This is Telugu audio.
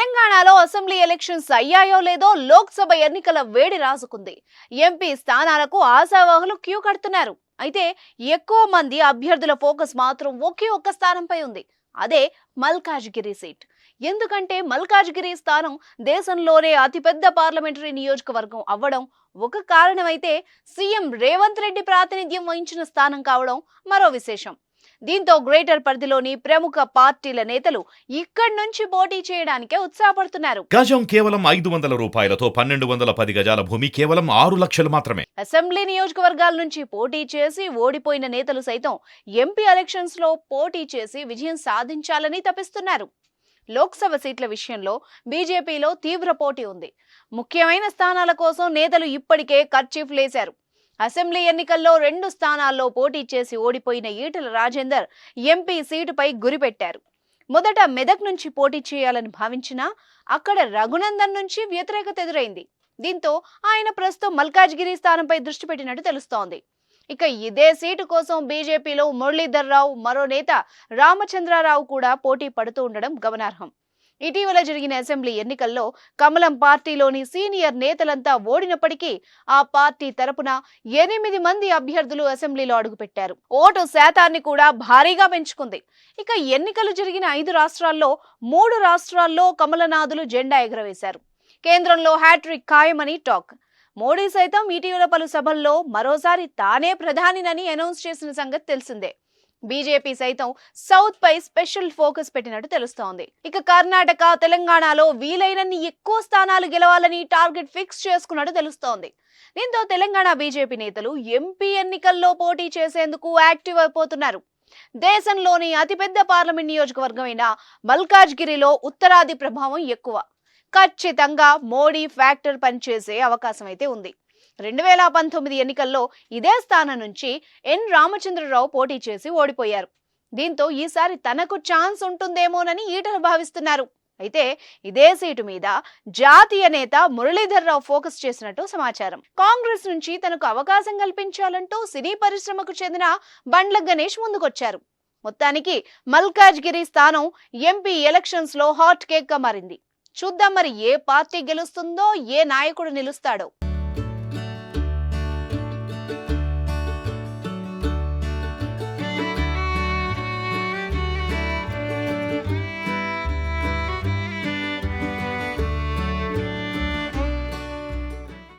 తెలంగాణలో అసెంబ్లీ ఎలక్షన్స్ అయ్యాయో లేదో లోక్సభ ఎన్నికల వేడి రాసుకుంది. ఎంపీ స్థానాలకు ఆశావాహులు క్యూ కడుతున్నారు. అయితే ఎక్కువ మంది అభ్యర్థుల ఫోకస్ మాత్రం ఒకే ఒక్క స్థానంపై ఉంది. అదే మల్కాజ్గిరి సీట్. ఎందుకంటే మల్కాజ్గిరి స్థానం దేశంలోనే అతిపెద్ద పార్లమెంటరీ నియోజకవర్గం అవ్వడం ఒక కారణమైతే, సీఎం రేవంత్ రెడ్డి ప్రాతినిధ్యం వహించిన స్థానం కావడం మరో విశేషం. దీంతో గ్రేటర్ పరిధిలోని ప్రముఖ పార్టీల నేతలు ఇక్కడి నుంచి పోటీ చేయడానికే ఉత్సాహపడుతున్నారు. గజం కేవలం 500 రూపాయలతో 1210 గజాల భూమి కేవలం 6 లక్షలు మాత్రమే. అసెంబ్లీ నియోజకవర్గాల నుంచి పోటీ చేసి ఓడిపోయిన నేతలు సైతం ఎంపీ ఎలక్షన్స్ లో పోటీ చేసి విజయం సాధించాలని తపిస్తున్నారు. లోక్సభ సీట్ల విషయంలో బీజేపీలో తీవ్ర పోటీ ఉంది. ముఖ్యమైన స్థానాల కోసం నేతలు ఇప్పటికే కర్చీఫ్ లేశారు. అసెంబ్లీ ఎన్నికల్లో 2 స్థానాల్లో పోటీ చేసి ఓడిపోయిన ఈటెల రాజేందర్ ఎంపీ సీటుపై గురిపెట్టారు. మొదట మెదక్ నుంచి పోటీ చేయాలని భావించినా అక్కడ రఘునందన్ నుంచి వ్యతిరేకత ఎదురైంది. దీంతో ఆయన ప్రస్తుతం మల్కాజ్గిరి స్థానంపై దృష్టి పెట్టినట్టు తెలుస్తోంది. ఇక ఇదే సీటు కోసం బీజేపీలో మురళీధర్ రావు, మరో నేత రామచంద్రరావు కూడా పోటీ పడుతూ ఉండడం గమనార్హం. ఇటీవల జరిగిన అసెంబ్లీ ఎన్నికల్లో కమలం పార్టీలోని సీనియర్ నేతలంతా ఓడినప్పటికీ ఆ పార్టీ తరపున 8 మంది అభ్యర్థులు అసెంబ్లీలో అడుగుపెట్టారు. ఓటు శాతాన్ని కూడా భారీగా పెంచుకుంది. ఇక ఎన్నికలు జరిగిన 5 రాష్ట్రాల్లో 3 రాష్ట్రాల్లో కమలనాథులు జెండా ఎగురవేశారు. కేంద్రంలో హ్యాట్రిక్ ఖాయమని టాక్. మోడీ సైతం ఇటీవల పలు సభల్లో మరోసారి తానే ప్రధానినని అనౌన్స్ చేసిన సంగతి తెలిసిందే. బీజేపీ సైతం సౌత్ పై స్పెషల్ ఫోకస్ పెట్టినట్టు తెలుస్తోంది. ఇక కర్ణాటక, తెలంగాణలో వీలైనన్ని ఎక్కువ స్థానాలు గెలవాలని టార్గెట్ ఫిక్స్ చేసుకున్నట్టు తెలుస్తోంది. దీంతో తెలంగాణ బీజేపీ నేతలు ఎంపీ ఎన్నికల్లో పోటీ చేసేందుకు యాక్టివ్ అయిపోతున్నారు. దేశంలోని అతిపెద్ద పార్లమెంట్ నియోజకవర్గమైన మల్కాజ్గిరిలో ఉత్తరాది ప్రభావం ఎక్కువ. ఖచ్చితంగా మోడీ ఫ్యాక్టర్ పనిచేసే అవకాశం అయితే ఉంది. 2019 ఎన్నికల్లో ఇదే స్థానం నుంచి ఎన్ రామచంద్రరావు పోటీ చేసి ఓడిపోయారు. దీంతో ఈసారి తనకు ఛాన్స్ ఉంటుందేమోనని ఈటలు భావిస్తున్నారు. అయితే ఇదే సీటు మీద జాతీయ నేత మురళీధర్ రావు ఫోకస్ చేసినట్టు సమాచారం. కాంగ్రెస్ నుంచి తనకు అవకాశం కల్పించాలంటూ సినీ పరిశ్రమకు చెందిన బండ్ల గణేష్ ముందుకొచ్చారు. మొత్తానికి మల్కాజ్గిరి స్థానం ఎంపీ ఎలక్షన్స్ లో హాట్ కేక్ గా మారింది. చూద్దాం మరి ఏ పార్టీ గెలుస్తుందో, ఏ నాయకుడు నిలుస్తాడో.